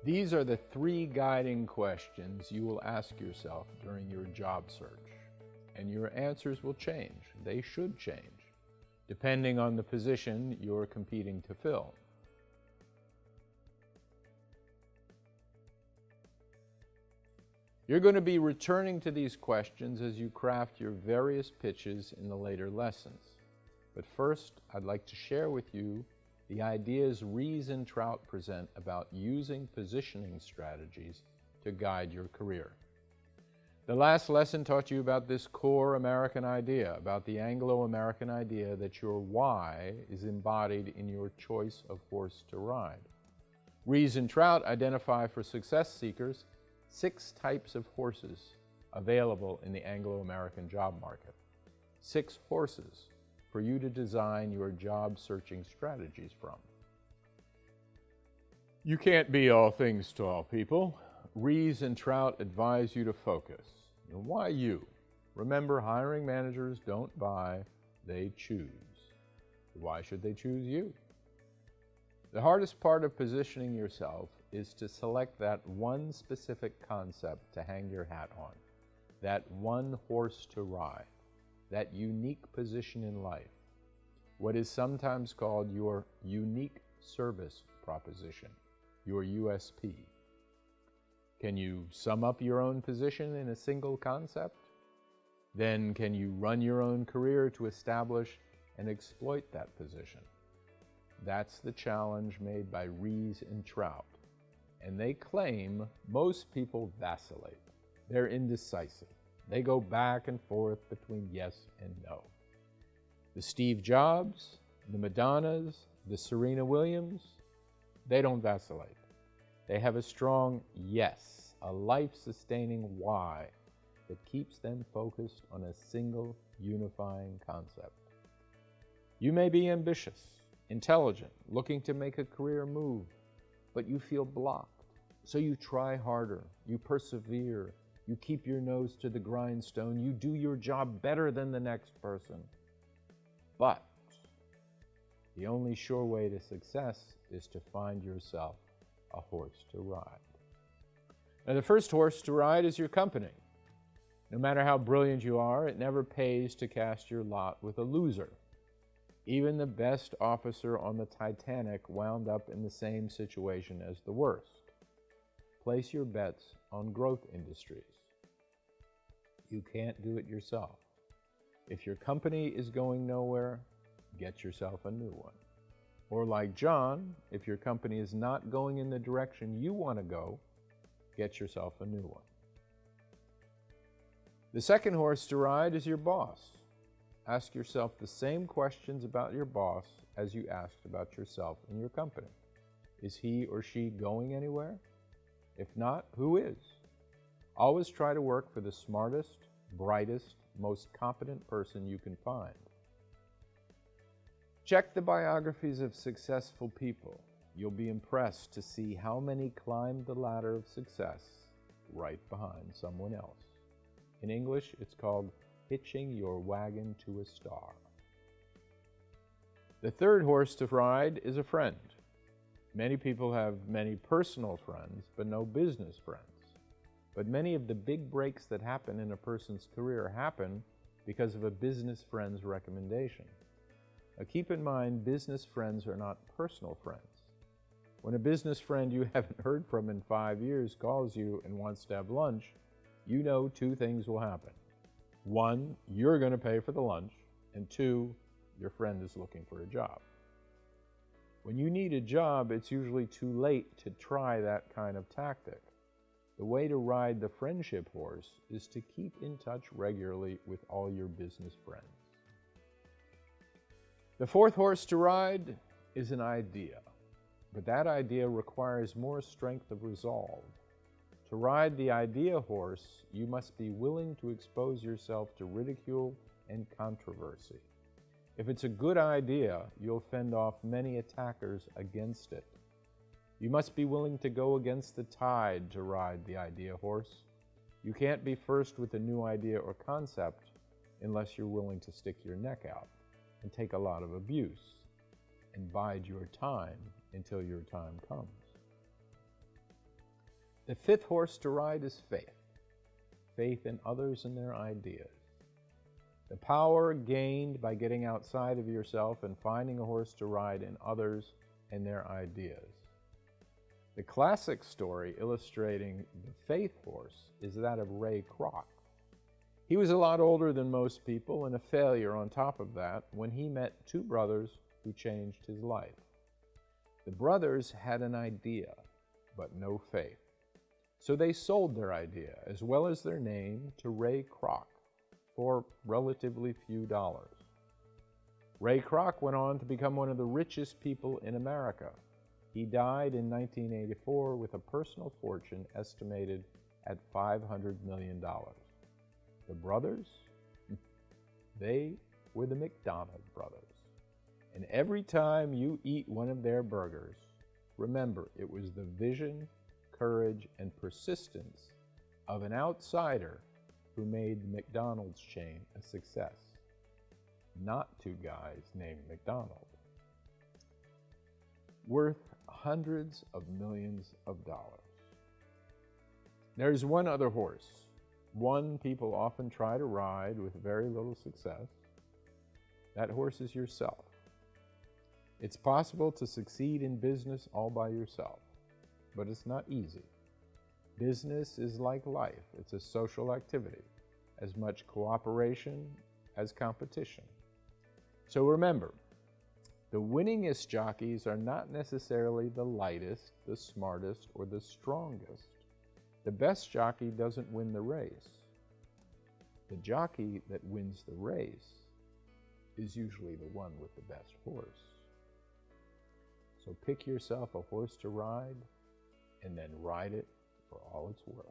These are the three guiding questions you will ask yourself during your job search, and your answers will change. They should change, depending on the position you're competing to fill. You're going to be returning to these questions as you craft your various pitches in the later lessons. But first, I'd like to share with you the ideas Ries and Trout present about using positioning strategies to guide your career. The last lesson taught you about this core American idea, about the Anglo-American idea that your why is embodied in your choice of horse to ride. Ries and Trout identify for success seekers 6 types of horses available in the Anglo-American job market. 6 horses for you to design your job searching strategies from. You can't be all things to all people. Ries and Trout advise you to focus. And why you? Remember, hiring managers don't buy, they choose. Why should they choose you? The hardest part of positioning yourself is to select that one specific concept to hang your hat on, that one horse to ride, that unique position in life, what is sometimes called your unique service proposition, your USP. Can you sum up your own position in a single concept? Then can you run your own career to establish and exploit that position? That's the challenge made by Ries and Trout. And they claim most people vacillate. They're indecisive. They go back and forth between yes and no. The Steve Jobs, the Madonnas, the Serena Williams, they don't vacillate. They have a strong yes, a life-sustaining why that keeps them focused on a single unifying concept. You may be ambitious, intelligent, looking to make a career move, but you feel blocked. So you try harder, you persevere, you keep your nose to the grindstone, you do your job better than the next person. But the only sure way to success is to find yourself a horse to ride. Now, the first horse to ride is your company. No matter how brilliant you are, it never pays to cast your lot with a loser. Even the best officer on the Titanic wound up in the same situation as the worst. Place your bets on growth industries. You can't do it yourself. If your company is going nowhere, get yourself a new one. Or like John, if your company is not going in the direction you want to go, get yourself a new one. The second horse to ride is your boss. Ask yourself the same questions about your boss as you asked about yourself and your company. Is he or she going anywhere? If not, who is? Always try to work for the smartest, brightest, most competent person you can find. Check the biographies of successful people. You'll be impressed to see how many climbed the ladder of success right behind someone else. In English, it's called hitching your wagon to a star. The third horse to ride is a friend. Many people have many personal friends, but no business friends. But many of the big breaks that happen in a person's career happen because of a business friend's recommendation. Now, keep in mind, business friends are not personal friends. When a business friend you haven't heard from in 5 years calls you and wants to have lunch, you know 2 things will happen. 1, you're going to pay for the lunch, and 2, your friend is looking for a job. When you need a job, it's usually too late to try that kind of tactic. The way to ride the friendship horse is to keep in touch regularly with all your business friends. The fourth horse to ride is an idea, but that idea requires more strength of resolve. To ride the idea horse, you must be willing to expose yourself to ridicule and controversy. If it's a good idea, you'll fend off many attackers against it. You must be willing to go against the tide to ride the idea horse. You can't be first with a new idea or concept unless you're willing to stick your neck out and take a lot of abuse and bide your time until your time comes. The fifth horse to ride is faith. Faith in others and their ideas. The power gained by getting outside of yourself and finding a horse to ride in others and their ideas. The classic story illustrating the faith horse is that of Ray Kroc. He was a lot older than most people and a failure on top of that when he met two brothers who changed his life. The brothers had an idea, but no faith. So they sold their idea, as well as their name, to Ray Kroc for relatively few dollars. Ray Kroc went on to become one of the richest people in America. He died in 1984 with a personal fortune estimated at $500 million. The brothers? They were the McDonald brothers. And every time you eat one of their burgers, remember it was the vision, courage, and persistence of an outsider who made the McDonald's chain a success, not two guys named McDonald. Worth hundreds of millions of dollars. There's one other horse, one people often try to ride with very little success. That horse is yourself. It's possible to succeed in business all by yourself, but it's not easy. Business is like life. It's a social activity, as much cooperation as competition. So remember, the winningest jockeys are not necessarily the lightest, the smartest, or the strongest. The best jockey doesn't win the race. The jockey that wins the race is usually the one with the best horse. So pick yourself a horse to ride and then ride it for all it's worth.